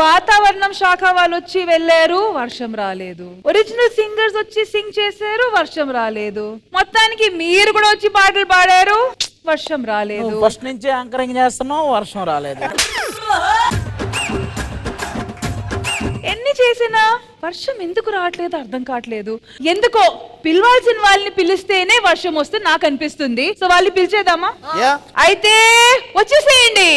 వాతావరణం శాఖ వాళ్ళు వచ్చి వెళ్ళారు, వర్షం రాలేదు. ఒరిజినల్ సింగర్స్ వచ్చి సింగ్ చేశారు, వర్షం రాలేదు. మొత్తానికి మీరు కూడా వచ్చి పాటలు పాడారు, వర్షం రాలేదు. ఫస్ట్ నుంచి యాంకరింగ్ చేస్తున్నావు, వర్షం రాలేదు. ఎన్ని చేసినా వర్షం ఎందుకు రావట్లేదు అర్థం కావట్లేదు. ఎందుకో పిలవాల్సిన వాళ్ళని పిలిస్తేనే వర్షం వస్తే నాకు అనిపిస్తుంది. సో వాళ్ళు పిలిచేద్దామా? అయితే వచ్చేసేయండి.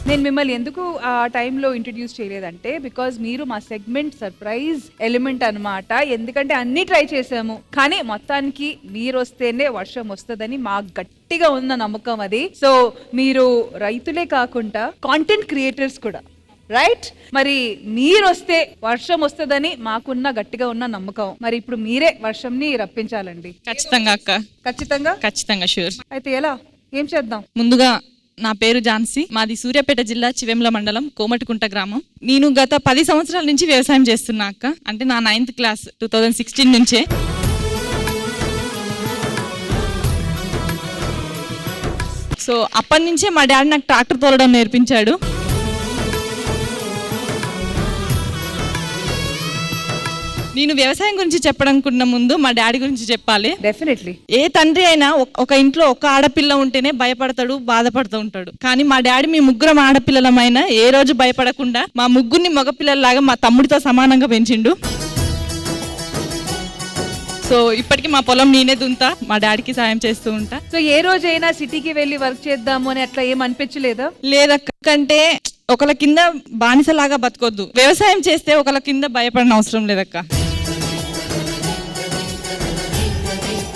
నేను మిమ్మల్ని ఎందుకు ఆ టైంలో ఇంట్రడ్యూస్ చేయలేదంటే, బికాజ్ మీరు మా సెగ్మెంట్ సర్ప్రైజ్ ఎలిమెంట్ అన్నమాట. ఎందుకంటే అన్ని ట్రై చేసాము, కానీ మొత్తానికి మీరు వస్తేనే వర్షం వస్తుందని మాకు గట్టిగా ఉన్న నమ్మకం అది. సో మీరు రైతులే కాకుండా కాంటెంట్ క్రియేటర్స్ కూడా, రైట్? మరి మీరు వస్తే వర్షం వస్తుందని మాకున్న గట్టిగా ఉన్న నమ్మకం. మరి ఇప్పుడు మీరే వర్షంని రప్పించాలండి. ఖచ్చితంగా అక్క, ఖచ్చితంగా షూర్. అయితే ఎలా, ఏం చేద్దాం? ముందుగా నా పేరు ఝాన్సీ, మాది సూర్యాపేట జిల్లా చివెంల మండలం కోమటికుంట గ్రామం. నేను గత 10 సంవత్సరాల నుంచి వ్యవసాయం చేస్తున్నా అక్క. అంటే నా 9th క్లాస్ 2016 నుంచే. సో అప్పటి నుంచే మా డాడీ నాకు ట్రాక్టర్ తోలడం నేర్పించాడు. నేను వ్యవసాయం గురించి చెప్పడానుకున్న ముందు మా డాడీ గురించి చెప్పాలి. డెఫినెట్లీ. ఏ తండ్రి అయినా ఒక ఇంట్లో ఒక ఆడపిల్ల ఉంటేనే భయపడతాడు, బాధపడుతూ ఉంటాడు. కానీ మా డాడీ మీ ముగ్గురం ఆడపిల్లలమైనా ఏ రోజు భయపడకుండా మా ముగ్గురిని మగపిల్లల్లాగా మా తమ్ముడితో సమానంగా పెంచిండు. సో ఇప్పటికీ మా పొలం నేనే దుంతా, మా డాడీకి సాయం చేస్తూ ఉంటా. సో ఏ రోజైనా సిటీకి వెళ్ళి వర్క్ చేద్దాము అని అట్లా ఏం అనిపించలేదా? లేదక్కంటే ఒకళ్ళ కింద బానిసలాగా బతకొద్దు, వ్యవసాయం చేస్తే ఒకళ్ళ కింద భయపడిన అవసరం లేదక్క.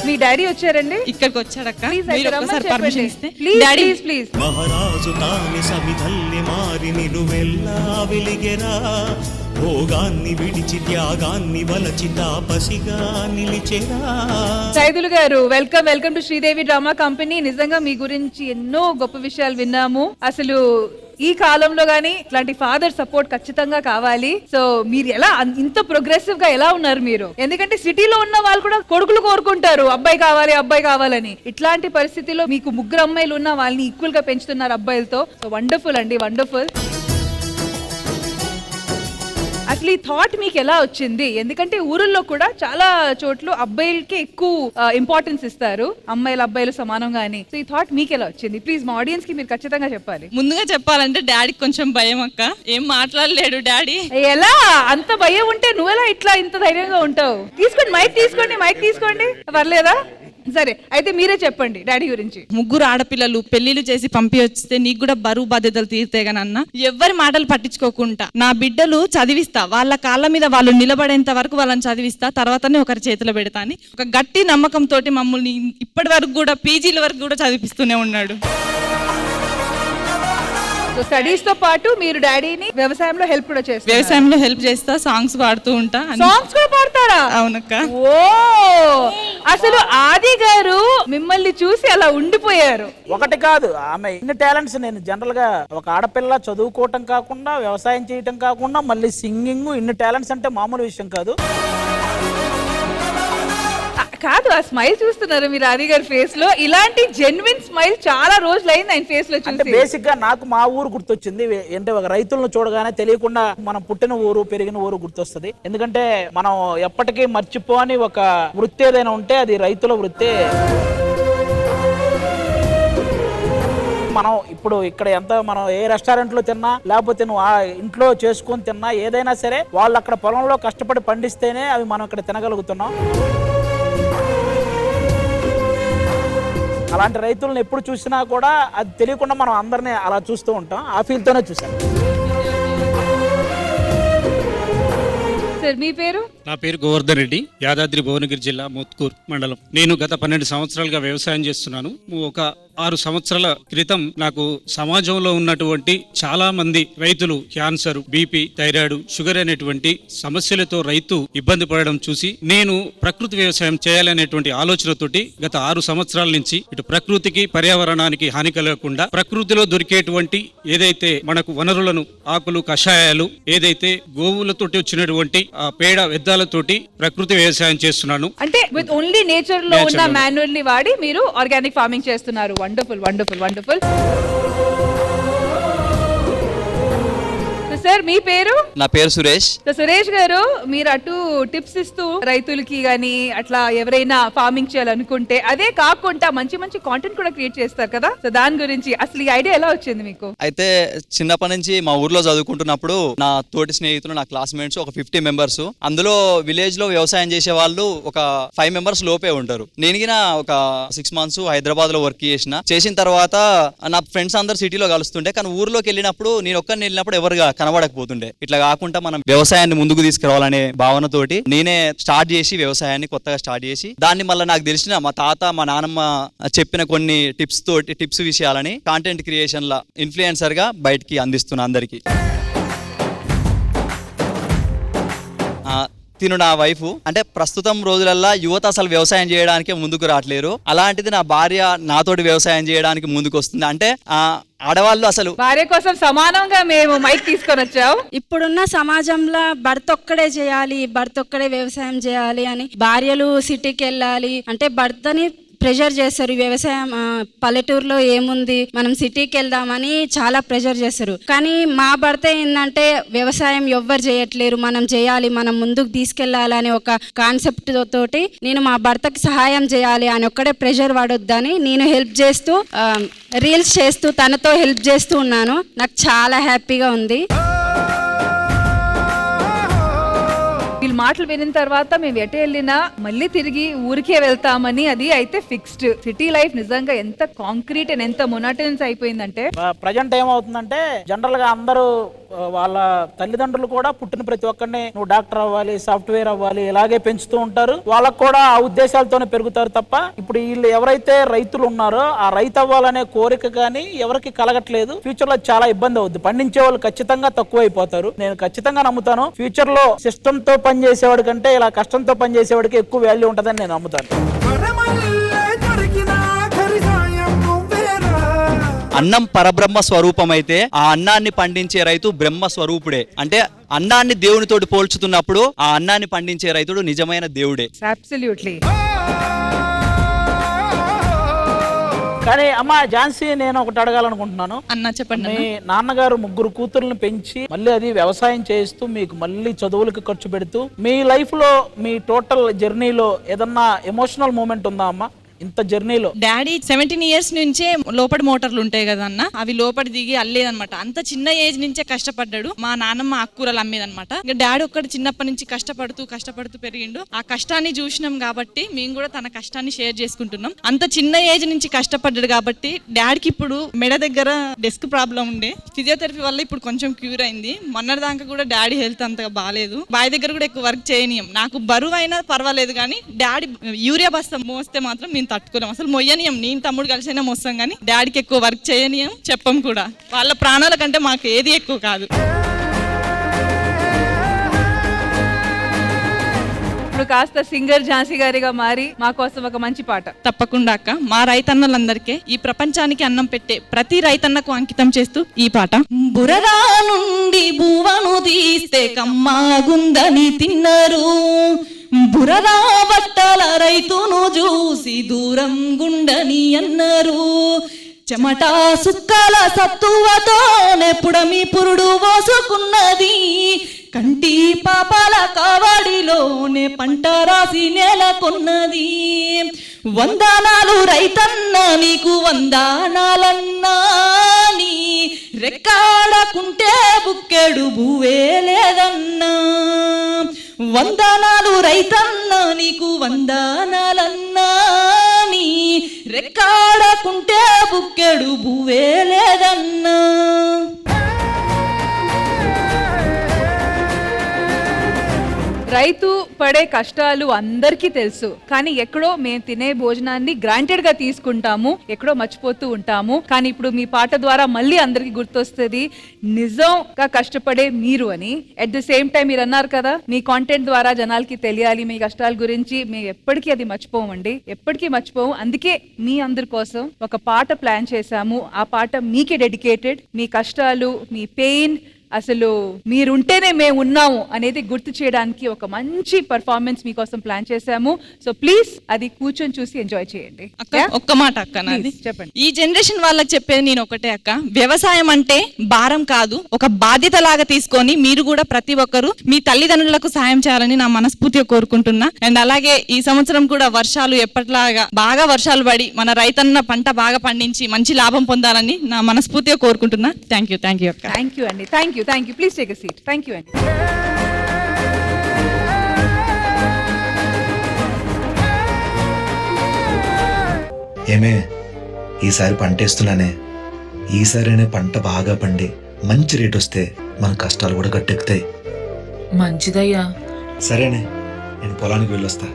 మీ డాడీ వచ్చారండి, ఇక్కడికి వచ్చాడక్క. పర్మిషన్ ఇస్తే డాడీ ప్లీజ్. మహారాజు తాని సమిధల్లి మారి నిలువెల్లా వెలిగెరా, భోగాన్ని విడిచి త్యాగాన్ని వలచి తాపసిగా నిలిచెరా. సైదులు గారు, welcome to Sridevi drama company. నిజంగా మీ గురించి ఎన్నో గొప్ప విషయాలు విన్నాము. అసలు ఈ కాలంలో గానీ ఇట్లాంటి ఫాదర్ సపోర్ట్ ఖచ్చితంగా కావాలి. సో మీరు ఎలా ఇంత ప్రోగ్రెసివ్ గా ఎలా ఉన్నారు మీరు? ఎందుకంటే సిటీలో ఉన్న వాళ్ళు కూడా కొడుకులు కోరుకుంటారు అబ్బాయి కావాలని. ఇట్లాంటి పరిస్థితిలో మీకు ముగ్గురు అమ్మాయిలు ఉన్న వాళ్ళని ఈక్వల్ గా పెంచుతున్నారు అబ్బాయిలతో. సో వండర్ఫుల్ అండి, వండర్ఫుల్. అసలు ఈ థాట్ మీకు ఎలా వచ్చింది? ఎందుకంటే ఊరుల్లో కూడా చాలా చోట్ల అబ్బాయిలకి ఎక్కువ ఇంపార్టెన్స్ ఇస్తారు, అబ్బాయిలు సమానంగాని. సో ఈ థాట్ మీకు ఎలా వచ్చింది? ప్లీజ్ మా ఆడియన్స్ కి మీరు ఖచ్చితంగా చెప్పాలి. ముందుగా చెప్పాలంటే డాడీకి కొంచెం భయం అక్క, ఏం మాట్లాడలేడు డాడీ. ఎలా అంత భయం ఉంటే నువ్వెలా ఇట్లా ఇంత ధైర్యంగా ఉంటావు? మైక్ తీసుకోండి. పర్లేదా? సరే, అయితే మీరే చెప్పండి డాడీ గురించి. ముగ్గురు ఆడపిల్లలు పెళ్లిళ్ళు చేసి పంపి వస్తే నీకు కూడా బరువు బాధ్యతలు తీరుతాయిగానన్నా, ఎవ్వరి మాటలు పట్టించుకోకుండా నా బిడ్డలు చదివిస్తా, వాళ్ళ కాళ్ళ మీద వాళ్ళు నిలబడేంత వరకు వాళ్ళని చదివిస్తా, తర్వాతనే ఒకరి చేతిలో పెడతా అని ఒక గట్టి నమ్మకం తోటి మమ్మల్ని ఇప్పటి వరకు కూడా పీజీల వరకు కూడా చదివిస్తూనే ఉన్నాడు. స్టడీస్ తో పాటు మీరు డాడీని వ్యవసాయంలో హెల్ప్ కూడా చేస్తారు? వ్యవసాయంలో హెల్ప్ చేస్తా, సాంగ్స్ పాడుతూ ఉంటా. సాంగ్స్ కూడా పాడతారా? అవునక్క. ఓ, అసలు ఆది గారు మిమ్మల్ని చూసి అలా ఉండిపోయారు. ఒకటి కాదు, ఆమె ఇన్ని టాలెంట్స్. నేను జనరల్ గా ఒక ఆడపిల్ల చదువుకోవటం కాకుండా, వ్యవసాయం చేయటం కాకుండా, మళ్ళీ సింగింగ్, ఇన్ని టాలెంట్స్ అంటే మామూలు విషయం కాదు. కాదు, ఆ స్మైల్ చూస్తున్నారు మీరు ఆది గారి ఫేస్ లో. ఇలాంటి జెన్యున్ స్మైల్ చాలా రోజులైంది ఆయన ఫేస్ లో చూసి. బేసిక్ గా నాకు మా ఊరు గుర్తొచ్చింది. అంటే ఒక రైతులను చూడగానే తెలియకుండా మనం పుట్టిన ఊరు, పెరిగిన ఊరు గుర్తొస్తుంది. ఎందుకంటే మనం ఎప్పటికీ మర్చిపోని ఒక వృత్తి ఏదైనా ఉంటే అది రైతుల వృత్తి. మనం ఇప్పుడు ఇక్కడ మనం ఏ రెస్టారెంట్ లో తిన్నా, లేకపోతే నువ్వు ఆ ఇంట్లో చేసుకొని తిన్నా, ఏదైనా సరే వాళ్ళు అక్కడ పొలంలో కష్టపడి పండిస్తేనే అవి మనం ఇక్కడ తినగలుగుతున్నాం. అలాంటి రైతులను ఎప్పుడు చూసినా కూడా అది తెలియకుండా మనం అందరినీ అలా చూస్తూ ఉంటాం. ఆ ఫీల్తోనే చూసాను. సార్ మీ పేరు? నా పేరు గోవర్ధన్ రెడ్డి, యాదాద్రి భువనగిరి జిల్లా మోత్కూర్ మండలం. నేను గత 12 సంవత్సరాలుగా వ్యవసాయం చేస్తున్నాను. ఒక 6 సంవత్సరాల క్రితం నాకు సమాజంలో ఉన్నటువంటి చాలా మంది రైతులు క్యాన్సర్, బీపీ, థైరాయిడ్, షుగర్ అనేటువంటి సమస్యలతో రైతు ఇబ్బంది పడడం చూసి నేను ప్రకృతి వ్యవసాయం చేయాలనేటువంటి ఆలోచనతోటి గత 6 సంవత్సరాల నుంచి ఇటు ప్రకృతికి పర్యావరణానికి హాని కలగకుండా ప్రకృతిలో దొరికేటువంటి ఏదైతే మనకు వనరులను, ఆకులు, కషాయాలు, ఏదైతే గోవులతోటి వచ్చినటువంటి ఆ పేడ వ్యర్థాలతోటి ప్రకృతి వ్యవసాయం చేస్తున్నాను. అంటే విత్ ఓన్లీ నేచర్ లో ఉన్న మాన్యువల్ ని వాడి మీరు ఆర్గానిక్ ఫార్మింగ్ చేస్తున్నారు. Wonderful wonderful wonderful. సార్ మీ పేరు? నా పేరు సురేష్. సురేష్ గారు, మీరు అటు టిప్స్ ఇస్తూ రైతులకి గానీ అట్లా ఎవరైనా ఫార్మింగ్ చేయాలనుకుంటే అదే కాకుండా మంచి మంచి కాంటెంట్ కూడా క్రియేట్ చేస్తారు కదా, సో దాని గురించి అసలు ఈ ఐడియా ఎలా వచ్చింది మీకు? అయితే చిన్నప్పటి నుంచి మా ఊర్లో చదువుకుంటున్నప్పుడు నా తోటి స్నేహితులు, నా క్లాస్మేట్స్ ఒక 50 మెంబర్స్, అందులో విలేజ్ లో వ్యవసాయం చేసే వాళ్ళు ఒక 5 మెంబర్స్ లోపే ఉంటారు. నేను ఒక 6 మంత్స్ హైదరాబాద్ లో వర్క్ చేసిన తర్వాత నా ఫ్రెండ్స్ అందరు సిటీలో కలుస్తుండే, కానీ ఊర్లోకి వెళ్ళినప్పుడు నేను ఒక్కరిని వెళ్ళినప్పుడు ఎవరుగా కనబడకపోతుండే. ఇట్లా కాకుండా మనం వ్యవసాయాన్ని ముందుకు తీసుకురావాలనే భావనతోటి నేనే స్టార్ట్ చేసి వ్యవసాయాన్ని కొత్తగా స్టార్ట్ చేసి దాన్ని మళ్ళీ నాకు తెలిసిన మా తాత, మా నాన్నమ్మ చెప్పిన కొన్ని టిప్స్ విషయాలని కాంటెంట్ క్రియేషన్ లా ఇన్ఫ్లుయెన్సర్ గా బయటికి అందిస్తున్నా అందరికి. తిను నా వైఫ్. అంటే ప్రస్తుతం రోజులల్లా యువత అసలు వ్యవసాయం చేయడానికి ముందుకు రావట్లేరు. అలాంటిది నా భార్య నాతోటి వ్యవసాయం చేయడానికి ముందుకు వస్తుంది. అంటే ఆడవాళ్ళు అసలు భార్య కోసం సమానంగా మేము మైక్ తీసుకొని వచ్చాం. ఇప్పుడున్న సమాజంలో భర్త ఒక్కడే చేయాలి, భర్త ఒక్కడే వ్యవసాయం చేయాలి అని భార్యలు సిటీకి వెళ్ళాలి అంటే భర్తని ప్రెషర్ చేస్తారు. వ్యవసాయం పల్లెటూరులో ఏముంది, మనం సిటీకి వెళ్దామని చాలా ప్రెషర్ చేస్తారు. కానీ మా భర్త ఏంటంటే వ్యవసాయం ఎవ్వరు చేయట్లేరు, మనం చేయాలి, మనం ముందుకు తీసుకెళ్లాలని ఒక కాన్సెప్ట్ తోటి నేను మా భర్తకి సహాయం చేయాలి అని ఒక్కడే ప్రెషర్ పడొద్దని నేను హెల్ప్ చేస్తూ రీల్స్ చేస్తూ తనతో హెల్ప్ చేస్తూ ఉన్నాను. నాకు చాలా హ్యాపీగా ఉంది. వీళ్ళ మాటలు వినిన తర్వాత మేము ఎటు వెళ్ళినా మళ్ళీ తిరిగి ఊరికే వెళ్తామని, అది అయితే ఫిక్స్డ్. సిటీ లైఫ్ నిజంగా ఎంత కాంక్రీట్ అండ్ ఎంత మొనాటనస్ అయిపోయిందంటే ప్రజెంట్ ఏమవుతుందంటే జనరల్ గా అందరూ వాళ్ళ తల్లిదండ్రులు కూడా పుట్టిన ప్రతి ఒక్కరిని నువ్వు డాక్టర్ అవ్వాలి, సాఫ్ట్వేర్ అవ్వాలి ఇలాగే పెంచుతూ ఉంటారు. వాళ్ళకు కూడా ఆ ఉద్దేశాలతోనే పెరుగుతారు తప్ప ఇప్పుడు వీళ్ళు ఎవరైతే రైతులు ఉన్నారో ఆ రైతు అవ్వాలనే కోరిక కానీ ఎవరికి కలగట్లేదు. ఫ్యూచర్ లో చాలా ఇబ్బంది అవుద్ది. పండించే వాళ్ళు ఖచ్చితంగా తక్కువ అయిపోతారు. నేను ఖచ్చితంగా నమ్ముతాను ఫ్యూచర్ లో సిస్టమ్ తో పనిచేసేవాడి కంటే ఇలా కష్టంతో పనిచేసేవాడికి ఎక్కువ వాల్యూ ఉంటుందని నేను నమ్ముతాను. అన్నం పరబ్రహ్మ స్వరూపం అయితే ఆ అన్నాన్ని పండించే రైతు బ్రహ్మ స్వరూపుడే. అంటే అన్నాన్ని దేవునితోటి పోల్చుతున్నప్పుడు ఆ అన్నాన్ని పండించే రైతుడు నిజమైన దేవుడే. అబ్సల్యూట్లీ. కానీ అమ్మా ఝాన్సీ, నేను ఒకటి అడగాలనుకుంటున్నాను. అన్న చెప్పండి. మీ నాన్నగారు 3 కూతుర్లను పెంచి మళ్ళీ అది వ్యవసాయం చేస్తూ మీకు మళ్ళీ చదువులకు ఖర్చు పెడుతూ మీ లైఫ్ లో మీ టోటల్ జర్నీలో ఏదన్నా ఎమోషనల్ మూమెంట్ ఉందా అమ్మా ఇంత జర్నీలో? డాడీ 17 ఇయర్స్ నుంచే లోపడి మోటార్లు ఉంటాయి కదా అన్న, అవి లోపడి దిగి అల్లేదనమాట. అంత చిన్న ఏజ్ నుంచే కష్టపడ్డాడు. మా నాన్నమ్మ ఆకుకూరలు అమ్మేదనమాట. ఇంకా డాడీ ఒక్కటి చిన్నప్పటి నుంచి కష్టపడుతూ పెరిగిండు. ఆ కష్టాన్ని చూసినాం కాబట్టి మేము కూడా తన కష్టాన్ని షేర్ చేసుకుంటున్నాం. అంత చిన్న ఏజ్ నుంచి కష్టపడ్డాడు కాబట్టి డాడీకి ఇప్పుడు మెడ దగ్గర డెస్క్ ప్రాబ్లం ఉండే, ఫిజియోథెరపీ వల్ల ఇప్పుడు కొంచెం క్యూర్ అయింది. మొన్నటిదాకా కూడా డాడీ హెల్త్ అంతగా బాగాలేదు. బాయ్ దగ్గర కూడా ఎక్కువ వర్క్ చేయనీయం. నాకు బరువు అయినా పర్వాలేదు కానీ డాడీ యూరియా బస్తా మోస్తే మాత్రం తట్టుకోలేం, అసలు మొయ్యనియం. నేను తమ్ముడు కలిసైనా మోస్తాం కానీ డాడీకి ఎక్కువ వర్క్ చేయనియం, చెప్పం కూడా. వాళ్ళ ప్రాణాల కంటే మాకు ఏది ఎక్కువ కాదు. ఇప్పుడు కాస్త సింగర్ ఝాన్సీ గారిగా మారి మా కోసం ఒక మంచి పాట. తప్పకుండా అక్క. మా రైతన్నలందరికీ, ఈ ప్రపంచానికి అన్నం పెట్టే ప్రతి రైతన్నకు అంకితం చేస్తూ ఈ పాట. బురరా నుండి బువ్వను తీస్తే కమ్మాగుందని తిన్నరు, బురరా బట్టల రైతును చూసి దూరం గుండని అన్నారు, చెమటా సుక్కల సత్తువతోనే పుడమి పురుడు పోసుకున్నది, కంటి పాపాల కావడిలోనే పంట రాసి నెలకొన్నది, వందనాలు రైతన్న నీకు వందనాలన్నా, నీ రెక్కాడకుంటే బుక్కెడు భూవే లేదన్నా, వందనాలు రైతన్న నీకు వందనాలన్నా, నీ రెక్కాడకుంటే బుక్కెడు భూవే లేదన్నా. రైతు పడే కష్టాలు అందరికీ తెలుసు, కానీ ఎక్కడో మేము తినే భోజనాన్ని గ్రాంటెడ్ గా తీసుకుంటాము, ఎక్కడో మర్చిపోతూ ఉంటాము. కానీ ఇప్పుడు మీ పాట ద్వారా మళ్ళీ అందరికి గుర్తొస్తుంది నిజంగా కష్టపడే మీరు అని. అట్ ద సేమ్ టైం మీరు అన్నారు కదా, మీ కాంటెంట్ ద్వారా జనాలకి తెలియాలి మీ కష్టాల గురించి. మేము ఎప్పటికీ అది మర్చిపోమండి, ఎప్పటికీ మర్చిపోము. అందుకే మీ అందరి కోసం ఒక పాట ప్లాన్ చేశాము. ఆ పాట మీకే డెడికేటెడ్. మీ కష్టాలు, మీ పెయిన్, అసలు మీరుంటేనే మేము ఉన్నాము అనేది గుర్తు చేయడానికి ఒక మంచి పర్ఫార్మెన్స్ మీకోసం ప్లాన్ చేశాము. సో ప్లీజ్ అది కూర్చొని చూసి ఎంజాయ్ చేయండి. అక్క ఒక్క మాట అక్క, నాది చెప్పండి. ఈ జనరేషన్ వాళ్ళకి చెప్పేది నేను ఒకటే అక్క, వ్యవసాయం అంటే భారం కాదు, ఒక బాధ్యత లాగా తీసుకొని మీరు కూడా ప్రతి ఒక్కరు మీ తల్లిదండ్రులకు సాయం చేయాలని నా మనస్ఫూర్తిగా కోరుకుంటున్నా. అండ్ అలాగే ఈ సంవత్సరం కూడా వర్షాలు ఎప్పటిలాగా బాగా వర్షాలు పడి మన రైతన్న పంట బాగా పండించి మంచి లాభం పొందాలని నా మనస్ఫూర్తిగా కోరుకుంటున్నా. థ్యాంక్ యూ అక్క. థ్యాంక్ యూ అండి. Thank you. Please take a seat. Thank you అండి. ఏమే, ఈసారి పంటేస్తున్నానే. ఈసారైనా పంట బాగా పండి మంచి రేట్ వస్తే మన కష్టాలు కూడా గట్టెక్కుతాయి. మంచిదయ్యా. సరేనే, నేను పొలానికి వెళ్ళొస్తా.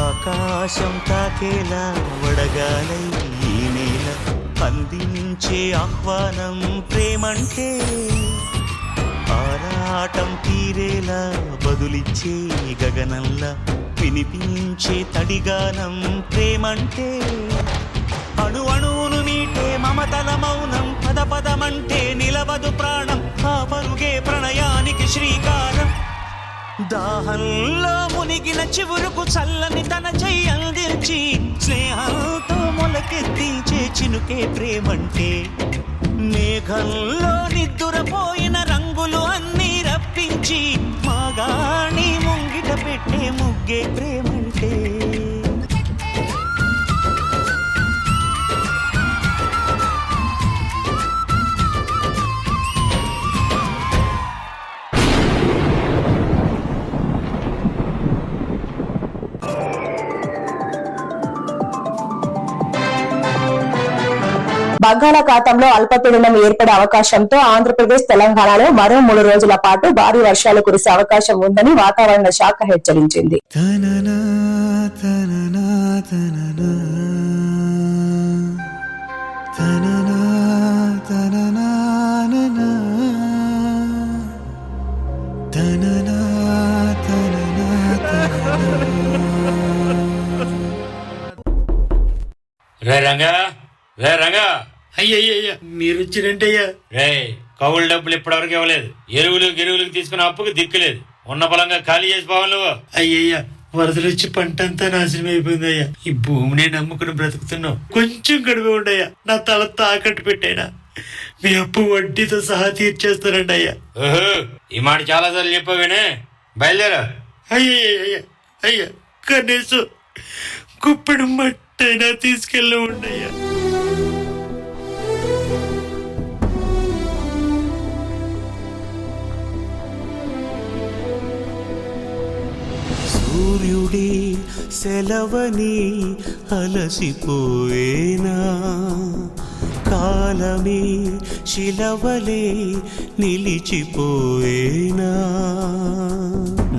ఆకాశం తాకేలా వడగాలై ఈ నేల అందించే ఆహ్వానం ప్రేమంటే, ఆరాటం తీరేలా బదులిచ్చే గగనంలా వినిపించే తడిగానం ప్రేమంటే, అణు అణువును మీటే మమతల మౌనం పదపదమంటే నిలవదు ప్రాణం, ఆ పరుగే ప్రణయానికి శ్రీకారం. దాహంలో మునిగిన చివురుకు చల్లని తన చెయ్యి అందించి స్నేహంతో మొలకెత్తించే చినుకే ప్రేమంటే, మేఘంలో నిద్దురపోయిన రంగులు అన్నీ రప్పించి మాగాణి ముంగిట పెట్టే ముగ్గే ప్రేమంటే. బంగాళాఖాతంలో అల్పపీడనం ఏర్పడే అవకాశంతో ఆంధ్రప్రదేశ్, తెలంగాణలో మరో 3 రోజుల పాటు భారీ వర్షాలు కురిసే అవకాశం ఉందని వాతావరణ శాఖ హెచ్చరించింది. రే రంగా, అయ్యయ్యా మీరు వచ్చినంటయ్యా. రే, కౌలు డబ్బులు ఇప్పటివరకు ఇవ్వలేదు. ఎరువులకు తీసుకున్న అప్పుకు దిక్కులేదు. ఉన్న పొలంగా ఖాళీ చేసి పోవాలి నువ్వు. అయ్యయ్యా, వరదలు వచ్చి పంట అంతా నాశనం అయిపోయిందయ్యా. ఈ భూమిని నమ్ముకుని బ్రతుకుతున్నావు. కొంచెం గడువు ఉండయ్యా. నా తల తాకట్టు పెట్టైనా మీ అప్పు వడ్డీతో సహా తీర్చేస్తానండి అయ్యా. ఓహో, ఈ మాట చాలా సార్లు చెప్పావేనే. బయలుదేరా. అయ్యా కనీసం కుప్పడు మట్టైనా తీసుకెళ్ళి ఉండయ్యా. సూర్యుడే సెలవని అలసిపోయేనా, కాలమే శిలవలే నిలిచిపోయేనా,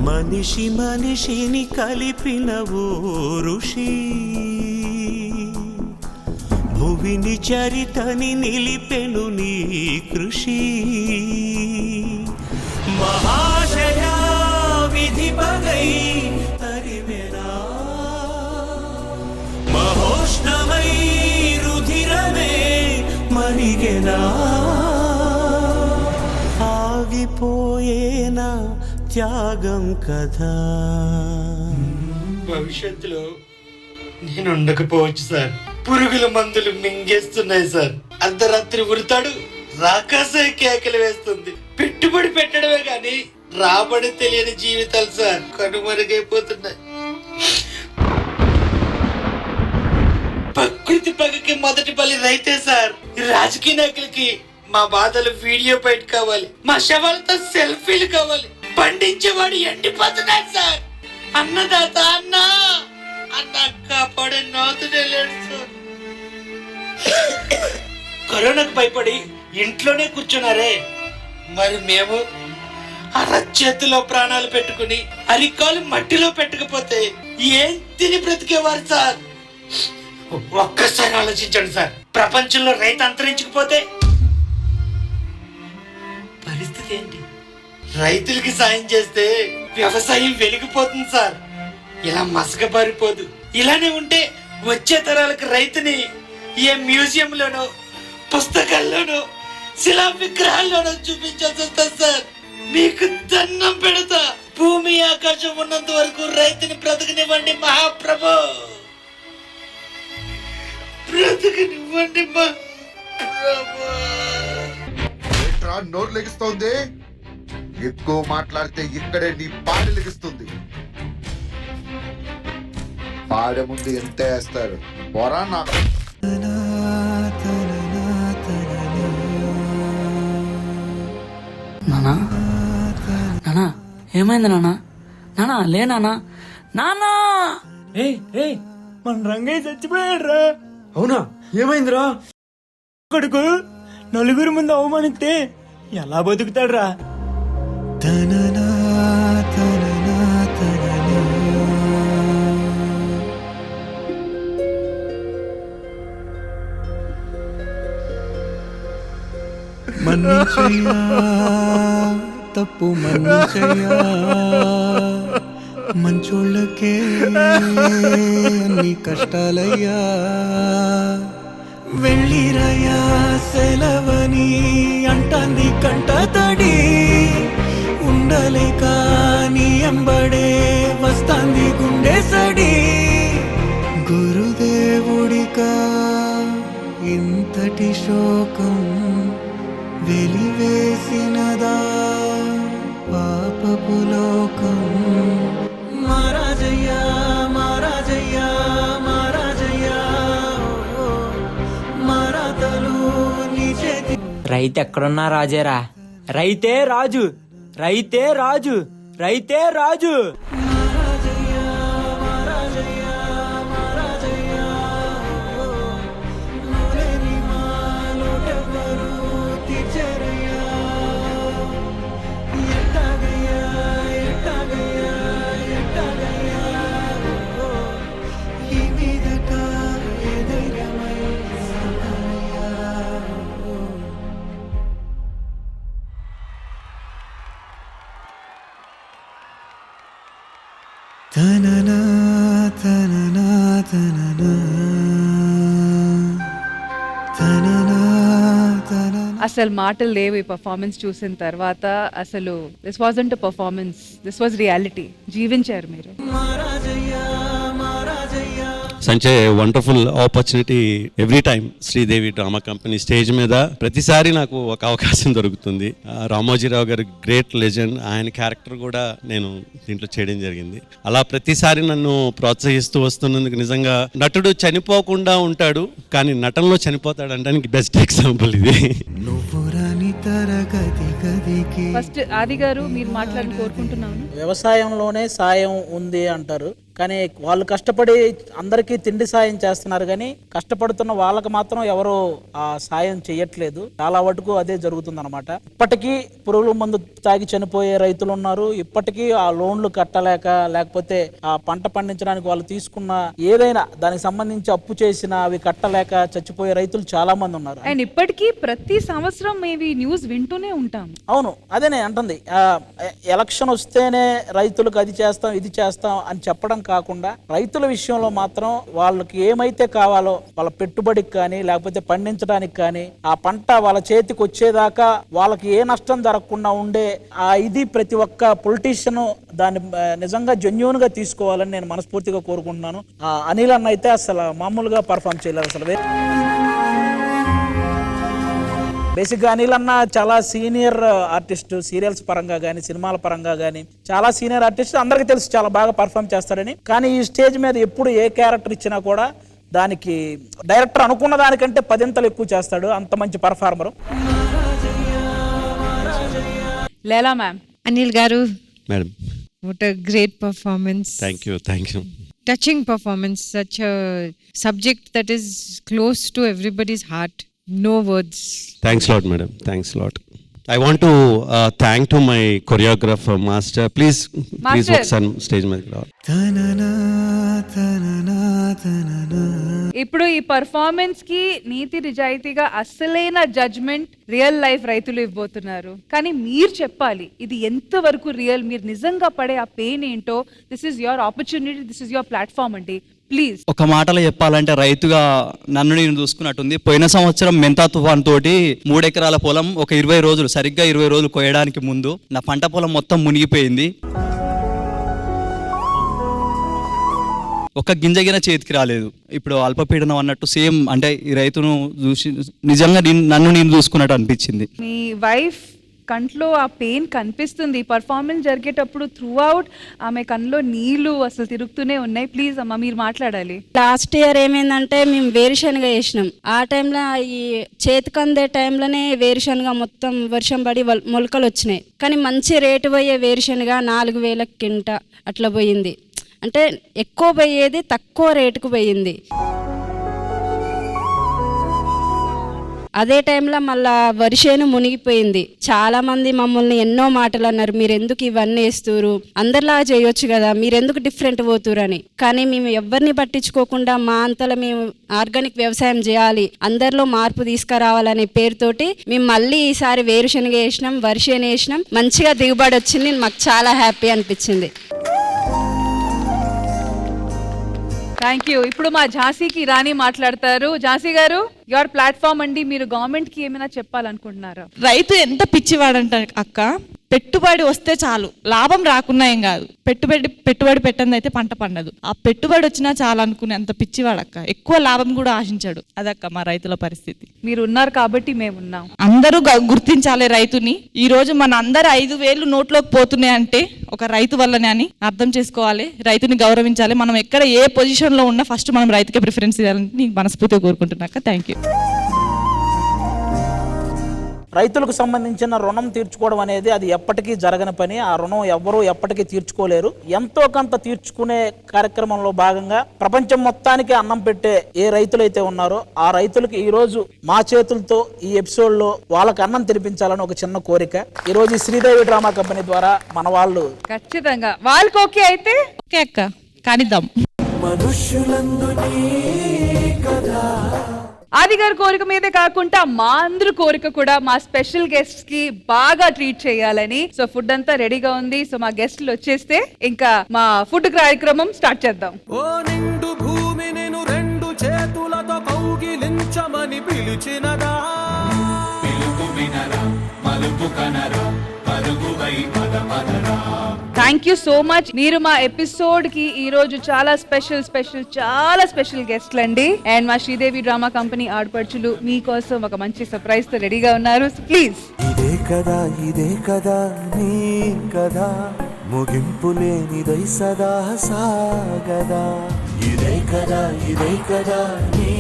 మనిషి మనిషిని కలిపిన ఓ ఋషి, భువిని చరితని నిలిపెను నీ కృషి. మహాశయా విధి పగై తరిమెనా, మహోష్ణమై రుధిరమే మరిగెనా, ఆగిపోయేనా త్యాగం కదా. భవిష్యత్తులో నేను ఉండకపోవచ్చు సార్. పురుగుల మందులు మింగేస్తున్నాయి సార్. అర్ధరాత్రి ఉరుతాడు, రాకాసే కేకలు వేస్తుంది. పెట్టుబడి పెట్టడమే గాని రాబడి తెలియని జీవితాలు సార్ కనుమరుగైపోతున్నాయి. ప్రకృతి పగకి మొదటి బలి రైతే సార్. రాజకీయ నాయకులకి మా బాధలు వీడియో బయట కావాలి, మా శవాలతో సెల్ఫీలు కావాలి. పండించేవాడు ఎండిపోతున్నాడు సార్. అన్నదాత అన్నా కాపాడే నాతుడే లేడు సార్. కరోనాకు భయపడి ఇంట్లోనే కూర్చున్నారే, మరి మేము అరచేతిలో ప్రాణాలు పెట్టుకుని అరికాలు మట్టిలో పెట్టకపోతే ఏం తిని బ్రతికేవారు సార్? ఒక్కసారి ఆలోచించండి సార్, ప్రపంచంలో రైతు అంతరించకపోతే పరిస్థితి ఏంటి? రైతులకి సాయం చేస్తే వ్యవసాయం వెలిగిపోతుంది సార్, ఇలా మసకబారిపోదు. ఇలానే ఉంటే వచ్చే తరాలకు రైతుని ఏ మ్యూజియంలోనో పుస్తకాల్లోనో శిలా విగ్రహాల్లోనో చూపించాల్సి వస్తుంది సార్. మీకు దండం పెడతా, భూమి ఆకాశం ఉన్నంత వరకు రైతుని బ్రతకనివ్వండి మహాప్రభు, బ్రతకనివ్వండి మహాప్రభు. నోరు లెగిస్తోంది, ఎక్కువ మాట్లాడితే ఇక్కడే నీ పాడి లెగిస్తుంది. పాడే ముందు ఎంత వేస్తారు పోరా నా. నానా నానా ఏమైంది నానా? నానా లే నానా. నానా మన రంగయ్య చచ్చిపోయాడ్రా. అవునా, ఏమైందిరా? కొడుకు నలుగురు ముందు అవమానిస్తే ఎలా బతుకుతాడ్రా? మన్నించయ్యా, తప్పు మన్నించయ్యా, మంచోళ్ళకే అన్ని కష్టాలయ్యా, వెళ్ళిరయ్యా సెలవని అంటాంది కంట తడి, ఉండలేక నీ ఎంబడే వస్తాంది గుండె సడి, గురుదేవుడికా ఇంతటి శోకం వెలివేసినదా పాపపు లోకం. మహారాజయ్యా మహారాజయ్యా మహారాజయ్యా, మరాతలు నీ చేతి. రైతు ఎక్కడున్నా రాజేరా, రైతే రాజు, రైతే రాజు, రైతే రాజు. తననా తననా తననా తననా తననా. అసలు మాటలు లేవు ఈ పర్ఫార్మెన్స్ చూసిన తర్వాత. అసలు this wasn't performance, this was reality. జీవించారు మీరు. సంచే wonderful opportunity every time. Sridevi drama company stage మీద ప్రతిసారి నాకు ఒక అవకాశం దొరుకుతుంది. రామోజీరావు గారు గ్రేట్ లెజెండ్, ఆయన క్యారెక్టర్ కూడా నేను దీంట్లో చేయడం జరిగింది. అలా ప్రతిసారి నన్ను ప్రోత్సహిస్తూ వస్తున్నందుకు నిజంగా, నటుడు చనిపోకుండా ఉంటాడు కానీ నటనలో చనిపోతాడు అనడానికి బెస్ట్ ఎగ్జాంపుల్ ఇది. ఫస్ట్ ఆది గారు మీరు మాట్లాడి కోరుకుంటున్నాను. వ్యవసాయంలోనే సాయం ఉంది అంటారు, కానీ వాళ్ళు కష్టపడి అందరికీ తిండి సాయం చేస్తున్నారు, కానీ కష్టపడుతున్న వాళ్ళకి మాత్రం ఎవరు ఆ సాయం చేయట్లేదు. చాలా వరకు అదే జరుగుతుంది అనమాట. ఇప్పటికీ పురుగుల మందు తాగి చనిపోయే రైతులు ఉన్నారు. ఇప్పటికీ ఆ లోన్లు కట్టలేక, లేకపోతే ఆ పంట పండించడానికి వాళ్ళు తీసుకున్న ఏదైనా దానికి సంబంధించి అప్పు చేసిన అవి కట్టలేక చచ్చిపోయే రైతులు చాలా మంది ఉన్నారు. అండ్ ఇప్పటికీ ప్రతి సంవత్సరం మేము న్యూస్ వింటూనే ఉంటాం. అవును, అదే నేను అంటుంది. ఎలక్షన్ వస్తేనే రైతులకు అది చేస్తాం ఇది చేస్తాం అని చెప్పడం కాకుండా, రైతుల విషయంలో మాత్రం వాళ్ళకి ఏమైతే కావాలో వాళ్ళ పెట్టుబడికి కానీ లేకపోతే పండించడానికి కానీ, ఆ పంట వాళ్ళ చేతికి వచ్చేదాకా వాళ్ళకి ఏ నష్టం జరగకుండా ఉండే ఇది ప్రతి ఒక్క పొలిటీషియన్ దాన్ని నిజంగా జెన్యూన్ గా తీసుకోవాలని నేను మనస్ఫూర్తిగా కోరుకుంటున్నాను. అనిల్ అన్న అయితే అసలు మామూలుగా పర్ఫామ్ చేయలేదు. అసలు బేసిక్గా అనిల్ అన్న చాలా సీనియర్ ఆర్టిస్ట్, సీరియల్స్ పరంగా కానీ సినిమాల పరంగా కానీ చాలా సీనియర్ ఆర్టిస్ట్, అందరికీ తెలుసు చాలా బాగా పర్ఫామ్ చేస్తారని. కానీ ఈ స్టేజ్ మీద ఎప్పుడు ఏ క్యారెక్టర్ ఇచ్చినా కూడా దానికి డైరెక్టర్ అనుకున్న దానికంటే 10 ఇంతలు ఎక్కువ చేస్తాడు. అంత మంచి పర్ఫార్మర్. లేలా మ్యామ్. అనిల్ గారు, madam, what a great performance. Thank you. touching performance, such a subject that is close to everybody's heart. No words. Thanks lot madam, thanks lot. I want to thank to my choreographer master. Please Master. ఒకసారి stage మీదకి రావాలి. ఇప్పుడు ఈ performance కి నీతి నిజాయితీగా అసలైన judgement real life రైతులు ఇవ్వబోతున్నారు. కానీ మీరు చెప్పాలి ఇది ఎంత వరకు రియల్, మీరు నిజంగా పడే ఆ పెయిన్ ఏంటో. This is your opportunity, this is your platform అండి. ప్లీజ్ ఒక మాటలో చెప్పాలంటే రైతుగా నన్ను నేను చూసుకున్నట్టుంది. పోయిన సంవత్సరం మెంతా తుఫాన్ తోటి 3 ఎకరాల పొలం ఒక 20 రోజులు, సరిగ్గా 20 రోజులు కోయడానికి ముందు నా పంట పొలం మొత్తం మునిగిపోయింది. ఒక గింజగిన చేతికి రాలేదు. ఇప్పుడు అల్పపీడనం అన్నట్టు సేమ్, అంటే ఈ రైతును చూసి నిజంగా నన్ను నేను చూసుకున్నట్టు అనిపించింది. మీ వైఫ్ కంట్లో ఆ పెయిన్ కనిపిస్తుంది. పర్ఫార్మెన్స్ జరిగేటప్పుడు త్రూ అవుట్ ఆమె కళ్ళలో నీళ్లు అసలు తిరుగుతూనే ఉన్నాయి. ప్లీజ్ అమ్మా మీరు మాట్లాడాలి. లాస్ట్ ఇయర్ ఏమైందంటే మేము వేరుశనగ వేసినాం. ఆ టైంలో ఈ చేతికందే టైంలోనే వేరుశనగ మొత్తం వర్షం పడి మొలకలు వచ్చినాయి. కానీ మంచి రేటు పోయే వేరుశనగ 4,000 కింట అట్లా పోయింది. అంటే ఎక్కువ పోయేది తక్కువ రేటుకు పోయింది. అదే టైంలో మళ్ళా వరిసేను మునిగిపోయింది. చాలా మంది మమ్మల్ని ఎన్నో మాటలు అన్నారు, మీరు ఎందుకు ఇవన్నీ వేస్తురు, అందరిలాగా చేయొచ్చు కదా, మీరు ఎందుకు డిఫరెంట్ పోతురు అని. కానీ మేము ఎవరిని పట్టించుకోకుండా మా అంతలో మేము ఆర్గానిక్ వ్యవసాయం చేయాలి, అందరిలో మార్పు తీసుకురావాలనే పేరుతోటి మేము మళ్ళీ ఈసారి వేరుశనగ వేసినాం, వరిసేను వేసినాం. మంచిగా దిగుబడి వచ్చింది. మాకు చాలా హ్యాపీ అనిపించింది. Thank you. ఇప్పుడు మా ఝాన్సీకి రాణి మాట్లాడతారు. ఝాన్సీ గారు యువర్ ప్లాట్ఫామ్ అండి. మీరు గవర్నమెంట్ కి ఏమైనా చెప్పాలనుకుంటున్నారా? రైతు ఎంత పిచ్చివాడంట అక్క, పెట్టుబడి వస్తే చాలు, లాభం రాకున్నా ఏం కాదు, పెట్టుబడి పెట్టంది అయితే పంట పండదు. ఆ పెట్టుబడి వచ్చినా చాలు అనుకునే అంత పిచ్చివాడక్క. ఎక్కువ లాభం కూడా ఆశించాడు. అదక్క మా రైతుల పరిస్థితి. మీరు ఉన్నారు కాబట్టి మేము ఉన్నాం. అందరూ గుర్తించాలి రైతుని. ఈ రోజు మన అందరు 5,000 నోట్లోకి పోతున్నాయి అంటే ఒక రైతు వల్లనే అని అర్థం చేసుకోవాలి. రైతుని గౌరవించాలి. మనం ఎక్కడ ఏ పొజిషన్ లో ఉన్నా ఫస్ట్ మనం రైతుకే ప్రిఫరెన్స్ ఇవ్వాలని నీకు మనస్ఫూర్తిగా కోరుకుంటున్నాక. Thank you. రైతులకు సంబంధించిన రుణం తీర్చుకోవడం అనేది అది ఎప్పటికీ జరగని పని. ఆ రుణం ఎవ్వరూ ఎప్పటికీ తీర్చుకోలేరు. ఎంతో కొంత తీర్చుకునే కార్యక్రమంలో భాగంగా ప్రపంచం మొత్తానికి అన్నం పెట్టే ఏ రైతులైతే ఉన్నారో ఆ రైతులకు ఈ రోజు మా చేతులతో ఈ ఎపిసోడ్ లో వాళ్ళకి అన్నం తినిపించాలని ఒక చిన్న కోరిక. ఈ రోజు శ్రీదేవి డ్రామా కంపెనీ ద్వారా మన వాళ్ళు ఖచ్చితంగా వాళ్ళకి ఓకే అయితే ఓకే అక్క, కానిద్దాం. ఆది గారి కోరిక మీదే కాకుండా మా అందరి కోరిక కూడా మా స్పెషల్ గెస్ట్స్ కి బాగా ట్రీట్ చేయాలని. సో ఫుడ్ అంతా రెడీగా ఉంది. సో మా గెస్ట్లు వచ్చేస్తే ఇంకా మా ఫుడ్ కార్యక్రమం స్టార్ట్ చేద్దాం. ఓ నిండు భూమి నేను 2 చేతులతో కౌగిలించమని పిలిచినదా, పిలుపు వినరా మలుపు కనరా పరుగువై పద పదరా. Thank you so much. మీరు మా ఎపిసోడ్ కి ఈ రోజు చాలా స్పెషల్ గెస్ట్లు అండి. అండ్ మా శ్రీదేవి డ్రామా కంపెనీ ఆడపడుచులు మీకోసం ఒక మంచి సర్ప్రైజ్ తో రెడీగా ఉన్నారు. ప్లీజ్. ఇదే కదా నీ కదా, ముగింపు లేనిదై సదా సాగదా. ఇదే కదా నీ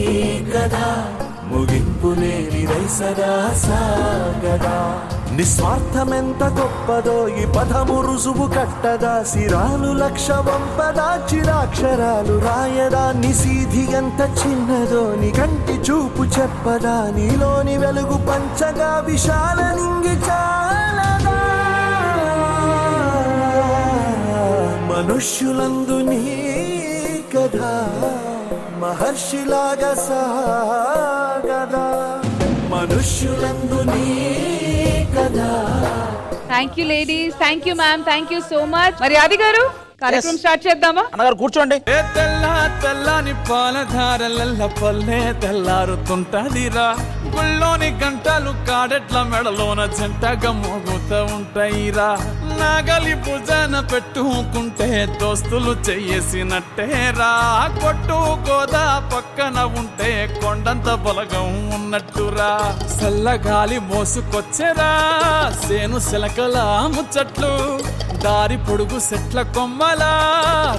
కదా, ముగింపు లేనిదై సదా సాగదా. నిస్వార్థమెంత గొప్పదో ఈ పదము రుజువు కట్టదా, సిరాలు 1,00,000 వంపదా, చిరాక్షరాలు రాయదా. నిసీధి ఎంత చిన్నదో నీ కంటి చూపు చెప్పదా, నీలోని వెలుగు పంచగా విశాల నింగి చాలదా. మనుష్యులందు నీ కథ మహర్షిలాగా సాగదా, మనుష్యులందు నీ కదా. Thank you ladies, thank you ma'am, thank you so much. మరి ఆది గారు కార్యక్రమం స్టార్ట్ చేద్దామా? అన్నగారు కూర్చోండి. తెల్లని పాలధారల పల్లె తెల్లారుతుంటదిరా, గుళ్ళోని గంటలు కాడెట్ల మెడలోన జంటగా మోగుతూ ఉంటాయిరా. నాగలి భుజాన పెట్టుకుంటే దోస్తులు చెయ్యేసినట్టేరా, కొట్టు గోదా పక్కన ఉంటే కొండంత బలగం ఉన్నట్టురా. చల్లగాలి మోసుకొచ్చెరా సేను శిలకల ముచ్చట్లు, దారి పొడుగు చెట్ల కొమ్మలా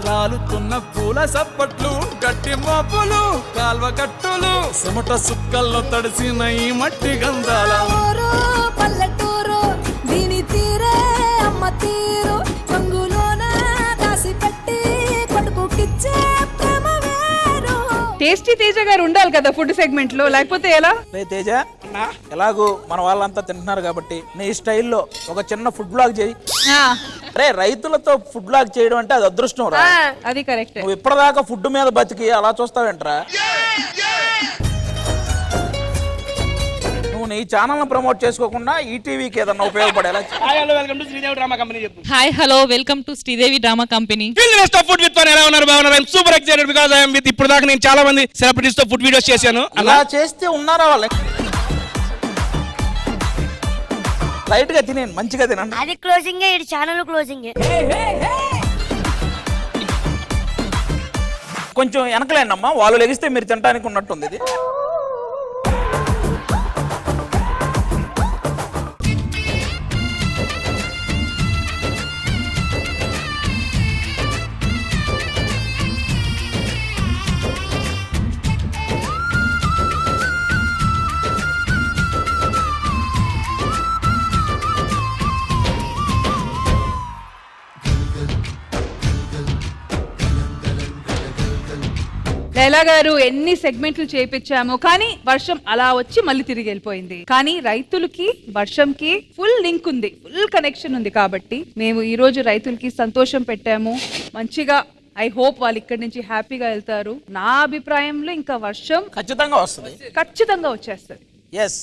రాలుతున్న పూల సప్పట్లు, గట్టి మోపులు కాల్వ కట్టులు చెమట సుక్కల్లో తడిసిన ఈ మట్టి గంధాల పల్లెటూరు దీని తీరే అమ్మ తీరు, కొంగులోన దాసి పెట్టి కొడుకుకిచ్చే క్రేజీ తేజ గారు ఉండాలి కదా ఫుడ్ సెగ్మెంట్ లో, లేకపోతే ఎలా? రే తేజ, ఎలాగూ మన వాళ్ళంతా తింటున్నారు కాబట్టి నీ స్టైల్లో ఒక చిన్న ఫుడ్ బ్లాగ్ చేయి. రే, రైతులతో ఫుడ్ బ్లాగ్ చేయడం అంటే అది అదృష్టం రా. అది కరెక్ట్. నువ్వు ఇప్పటిదాకా ఫుడ్ మీద బతికి అలా చూస్తావేంట్రా? నువ్వు నీ ఛానల్ ప్రమోట్ చేసుకోకుండా ఈ టీవీకి ఏదన్నా ఉపయోగపడేలా welcome to Sridevi drama company చెప్పు. Hi hello welcome to Sridevi drama company. Food with ఎలా ఉన్నారు? బాగున్నారు. I'm super excited because I'm with. ఇప్పుడు దాకా నేను చాలా మంది సెలబ్రిటీస్ తో ఫుడ్ వీడియోస్ చేశాను. అలా చేస్తే ఉన్నారా వాళ్ళ? లైట్ గా తినేయండి, మంచిగా తినండి. అది క్లోజింగ్, ఇది ఛానల్ క్లోజింగ్. కొంచెం వెనకలేండి అమ్మా, వాళ్ళు లెగిస్తే మీరు తినడానికి ఉన్నట్టుంది ఇది. లైలా గారు ఎన్ని సెగ్మెంట్లు చేయించాము, కానీ వర్షం అలా వచ్చి మళ్ళీ తిరిగి వెళ్ళిపోయింది. కానీ రైతులకి వర్షంకి ఫుల్ లింక్ ఉంది, ఫుల్ కనెక్షన్ ఉంది. కాబట్టి మేము ఈ రోజు రైతులకి సంతోషం పెట్టాము మంచిగా. ఐ హోప్ వాళ్ళు ఇక్కడి నుంచి హ్యాపీగా వెళ్తారు. నా అభిప్రాయంలో ఇంకా వర్షం ఖచ్చితంగా వస్తుంది, ఖచ్చితంగా వచ్చేస్తుంది. ఎస్.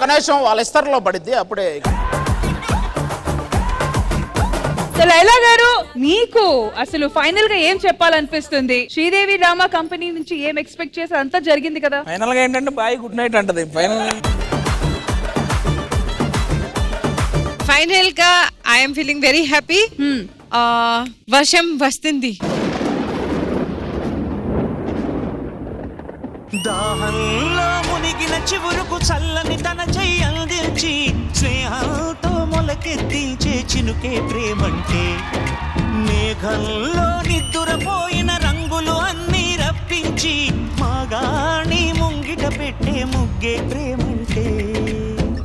కనీసం వాళ్ళ ఇస్తర్లో పడిద్ది అప్పుడే. లైలా గారు, మీకు అసలు ఫైనల్ గా ఏం చెప్పాలనిపిస్తుంది? శ్రీదేవి డ్రామా కంపెనీ నుంచి ఏం ఎక్స్పెక్ట్ చేశారు? అంతా జరిగింది కదా. ఫైనల్ గా ఏంటంటే బాయ్ గుడ్ నైట్ అంటది. ఫైనల్ గా ఐఎమ్ ఫీలింగ్ వెరీ హ్యాపీ. వర్షం వస్తుంది. దాహంలో మునిగిన చివురుకు చల్లని తన చెయ్యి అందించి స్నేహంతో మొలకెత్తించే చినుకే ప్రేమంటే. మేఘంలో నిద్దురపోయిన రంగులు అన్నీ రప్పించి మాగాణి ముంగిట పెట్టే ముగ్గే ప్రేమ